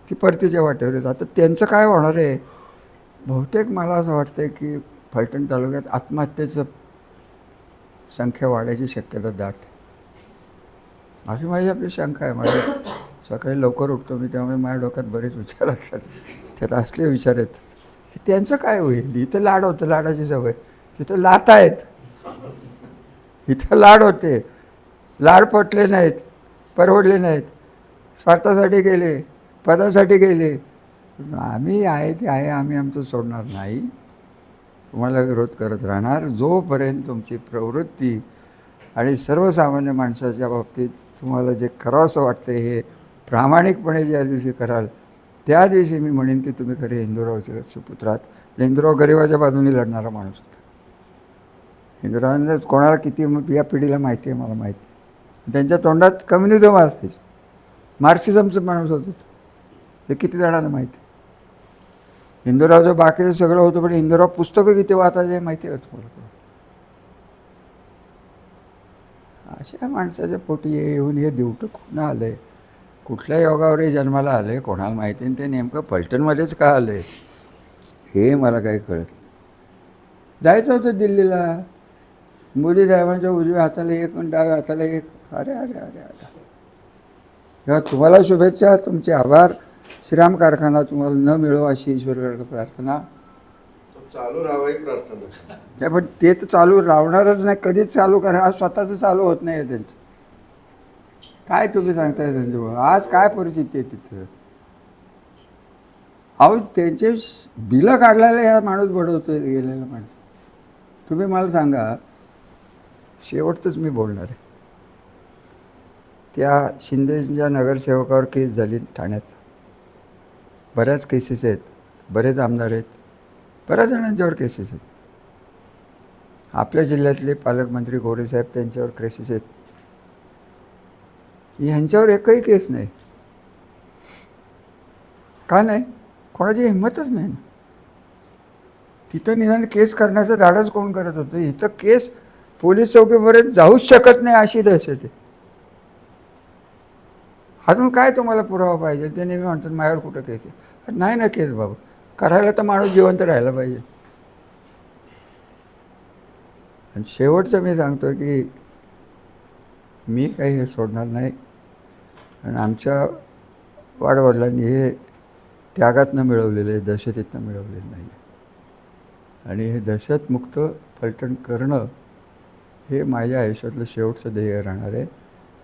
ती परतीच्या वाटेवर आहेत. आता त्यांचं काय होणार आहे? बहुतेक मला असं वाटतं की फलटण तालुक्यात आत्महत्येचं संख्या वाढायची शक्यता दाट आहे. अशी माझी आपली शंका आहे. माझ्या सकाळी लवकर उठतो मी, त्यामुळे माझ्या डोक्यात बरेच विचार असतात. त्यात असले विचार येतात की त्यांचं काय होईल. इथं लाड होतं, लाडाची सवय. तिथं लाथ आहेत, इथं लाड होते, लाड पटले नाहीत, परवडले नाहीत, स्वार्थासाठी गेले, पदासाठी गेले. आम्ही आहे ते आहे, आम्ही आमचं सोडणार नाही, तुम्हाला विरोध करत राहणार जोपर्यंत तुमची प्रवृत्ती आणि सर्वसामान्य माणसाच्या बाबतीत तुम्हाला जे करावंसं वाटतं हे प्रामाणिकपणे ज्या दिवशी कराल त्या दिवशी मी म्हणेन की तुम्ही खरे हिंदूरावचे सुपुत्र आहात. हिंदूराव गरिबाच्या बाजूने लढणारा माणूस होता. हिंदूरावांना कोणाला किती या पिढीला माहिती आहे मला माहिती आहे. त्यांच्या तोंडात कम्युनिझम असायचं, मार्क्सिझमचं माणूस होतं ते किती जणांना माहिती आहे. हिंदूरावचं बाकीचं सगळं होतं, पण हिंदूराव पुस्तकं किती वाचायचे माहिती आहे तुम्हाला. अशा माणसाच्या पोटी येऊन हे दिवटं कुठनं आलं आहे, कुठल्या योगावरही जन्माला आलं आहे कोणाला माहिती आहे. ते नेमकं फलटणमध्येच का आलं आहे हे मला काही कळत. जायचं होतं दिल्लीला, मोदी साहेबांच्या उजव्या हाताला एक आणि डाव्या हाताला एक. अरे अरे अरे अरे, तेव्हा तुम्हाला शुभेच्छा, तुमचे आभार. श्रीराम कारखाना तुम्हाला न मिळो अशी ईश्वराकडे प्रार्थना. चालू राहावी प्रार्थना. नाही, पण ते तर चालू राहणारच नाही, कधीच चालू करा. आज स्वतःचं चालू होत नाही आहे त्यांचं. काय तुम्ही सांगताय संजू? आज काय परिस्थिती आहे तिथं? अहो त्यांचे बिलं काढलेलं ह्या माणूस बडवतोय गेलेला माणूस. तुम्ही मला सांगा, शेवटचंच मी बोलणार आहे. त्या शिंदेच्या नगरसेवकावर केस झाली ठाण्यात, बऱ्याच केसेस आहेत, बरेच आमदार आहेत, बऱ्याच जणांच्यावर केसेस आहेत. आपल्या जिल्ह्यातले पालकमंत्री गोरेसाहेब त्यांच्यावर केसेस आहेत. ह्यांच्यावर एकही केस नाही. का नाही? कोणाची हिंमतच नाही. तिथं निदान केस करण्याचं धाडस कोण करत होतं? इथं केस पोलीस चौकीपर्यंत जाऊच शकत नाही अशी दहशत आहे. अजून काय तुम्हाला पुरावा पाहिजे? ते नेहमी म्हणतात माझ्यावर कुठं केस आहे. नाही ना केस बाबा, करायला तर माणूस जिवंत राहायला पाहिजे. आणि शेवटचं मी सांगतो की मी काही हे सोडणार नाही. आणि आमच्या वाडवडिलांनी हे त्यागातनं मिळवलेलं आहे, दहशतीतनं मिळवलेलं नाही. आणि हे दहशतमुक्त पलटण करणं हे माझ्या आयुष्यातलं शेवटचं ध्येय राहणार आहे.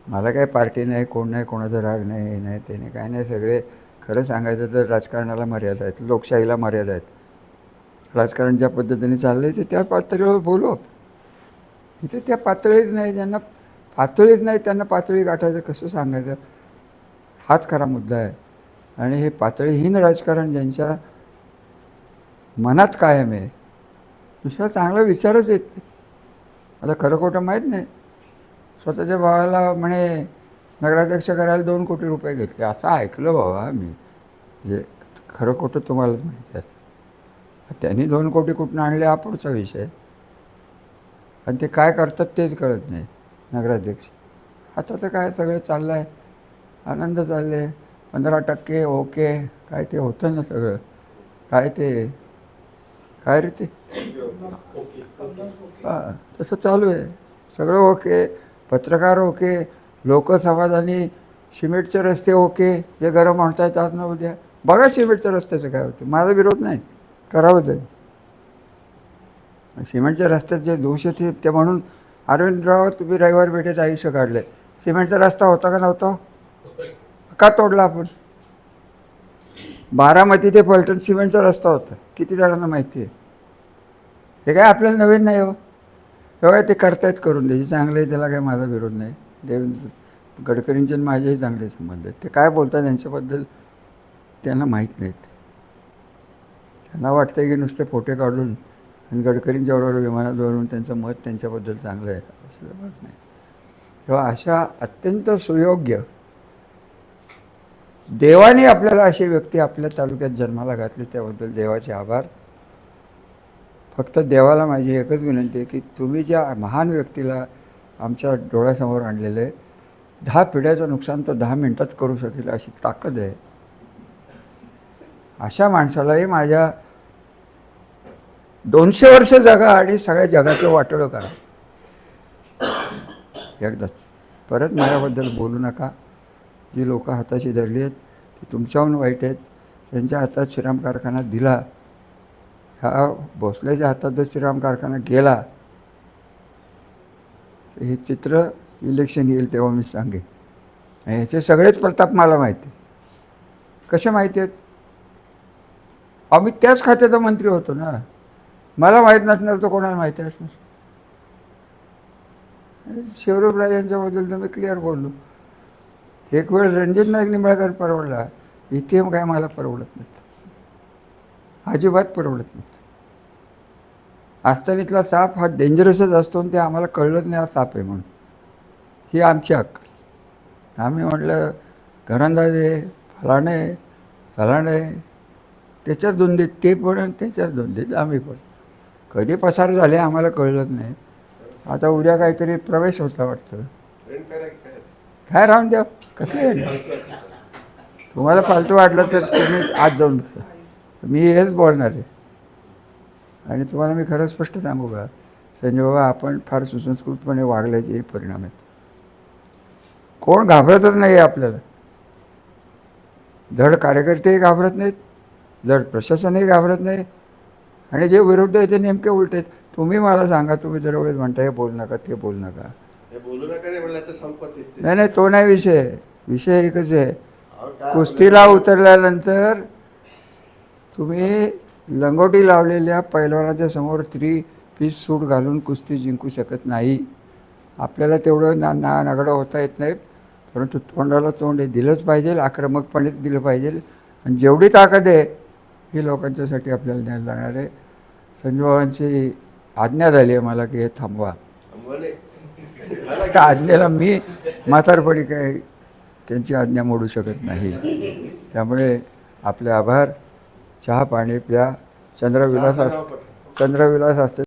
मला काय पार्टी नाही, कोण नाही, कोणाचा राग नाही, हे नाही, ते नाही, काय नाही. सगळे खरं सांगायचं तर राजकारणाला मर्यादा आहेत, लोकशाहीला मर्यादा आहेत. राजकारण ज्या पद्धतीने चाललं आहे ते त्या पातळीवर बोलू. इथे त्या पातळीच नाही, ज्यांना पातळीच नाही त्यांना पातळी गाठायचं कसं सांगायचं, हाच खरा मुद्दा आहे. आणि हे पातळीहीन राजकारण ज्यांच्या मनात कायम आहे, दुसरा चांगला विचारच येत नाही. आता खरं खोटं माहीत नाही. स्वतःच्या भावाला म्हणे नगराध्यक्ष करायला 2 कोटी रुपये घेतले असं ऐकलं बाबा मी. म्हणजे खरं खोटं तुम्हालाच माहिती आहे. त्यांनी 2 कोटी कुठून आणले हा पुढचा विषय. आणि ते काय करतात तेच कळत नाही नगराध्यक्ष. आता तर काय सगळं चाललं आहे, आनंद चालले आहे. 15% ओके, काय ते होतं ना सगळं, काय ते काय रे ते हां तसं चालू आहे सगळं. ओके, पत्रकार ओके, लोकसमाजाने सिमेंटचे रस्ते ओके, जे गरम म्हणतायत आज ना उद्या. बघा सिमेंटच्या रस्त्याचं काय होतं. माझा विरोध नाही, करावं तरी. सिमेंटच्या रस्त्यात जे दोष आहेत ते म्हणून अरविंदराव तुम्ही रविवार पेठेचं आयुष्य काढलं. सिमेंटचा रस्ता होता का नव्हता? का तोडला आपण? बारामती ते फलटण सिमेंटचा रस्ता होता, किती जणांना माहिती आहे? हे काय आपल्याला नवीन नाही हो. तेव्हा ते करतायत, करून द्यायचे, चांगलं आहे, त्याला काय माझा विरोध नाही. देवेंद्र गडकरींचे माझेही चांगले संबंध आहेत. ते काय बोलतात त्यांच्याबद्दल त्यांना माहीत नाहीत. त्यांना वाटतं की नुसते फोटे काढून आणि गडकरींच्याबरोबर विमानात वरून त्यांचं मत त्यांच्याबद्दल चांगलं आहे असं जमत नाही. तेव्हा अशा अत्यंत सुयोग्य देवाने आपल्याला अशी व्यक्ती आपल्या तालुक्यात जन्माला घातली, त्याबद्दल देवाचे आभार. फक्त देवाला माझी एकच विनंती आहे की तुम्ही ज्या महान व्यक्तीला आमच्या डोळ्यासमोर आणलेलं आहे, 10 पिढ्याचं नुकसान तो 10 मिनिटात करू शकेल अशी ताकद आहे. अशा माणसालाही माझ्या 200 वर्ष जगा आणि सगळ्या जगाचं वाटोळं करा एकदाच. परत माझ्याबद्दल बोलू नका. जी लोक हाताशी धरली आहेत ती तुमच्याहून वाईट आहेत. त्यांच्या हातात श्रीराम कारखाना दिला, ह्या भोसलेच्या हातात जर श्रीराम कारखाना गेला तर हे चित्र इलेक्शन येईल तेव्हा मी सांगेन. ह्याचे सगळेच प्रताप मला माहिती आहेत. कसे माहिती आहेत? आम्ही त्याच खात्याचा मंत्री होतो ना. मला माहीत नसणार तर कोणाला माहिती असणार? शिवराज यांच्याबद्दल तर मी क्लिअर बोललो. एक वेळ रणजित नाईक निंबाळकर परवडला, इथे काय मला परवडत नाहीत, अजिबात परवडत नाहीत. आस्थानीतला साप हा डेंजरसच असतो आणि ते आम्हाला कळलंच नाही हा साप आहे म्हणून. ही आमची अक्कल. आम्ही म्हटलं घरंदाजे फलाणे फलाणे त्याच्याच धुंदीत ते पण आणि त्याच्याच धुंदीत आम्ही पण. कधी पसार झाले आम्हाला कळलंच नाही. आता उद्या काहीतरी प्रवेश होता वाटतं. काय राहून द्या, कसं आहे? तुम्हाला फालतू वाटलं तर तुम्ही आज जाऊन बसा. मी हेच बोलणार आहे. आणि तुम्हाला मी खरं स्पष्ट सांगू का संजय बाबा, आपण फार सुसंस्कृतपणे वागल्याचे हे परिणाम आहेत. कोण घाबरतच नाही आहे आपल्याला. धड कार्यकर्तेही घाबरत नाहीत, धड प्रशासनही घाबरत नाही. आणि जे विरुद्ध आहे ते नेमके उलट आहेत. तुम्ही मला सांगा, तुम्ही दरवेळेस म्हणता हे बोलू नका ते बोलू नका. बोलू नका नाही म्हणलं तर संपत्ती. नाही तो नाही विषय. विषय एकच आहे, कुस्तीला उतरल्यानंतर तुम्ही लंगोटी लावलेल्या पैलवानाच्या समोर 3 पीस सूट घालून कुस्ती जिंकू शकत नाही. आपल्याला तेवढं नागडं होता येत नाही, परंतु तोंडाला तोंड हे दिलंच पाहिजे, आक्रमकपणेच दिलं पाहिजे. आणि जेवढी ताकद आहे ही लोकांच्यासाठी आपल्याला न्यायला लागणार आहे. संजूबाबांची आज्ञा झाली आहे मला की हे थांबवा. बोले झाला त्या आज्ञेला मी म्हातारपणी काही त्यांची आज्ञा मोडू शकत नाही. त्यामुळे आपले आभार. चहा पाणी प्या. चंद्रविलास चहाचं नाव पट. चंद्रविलास असते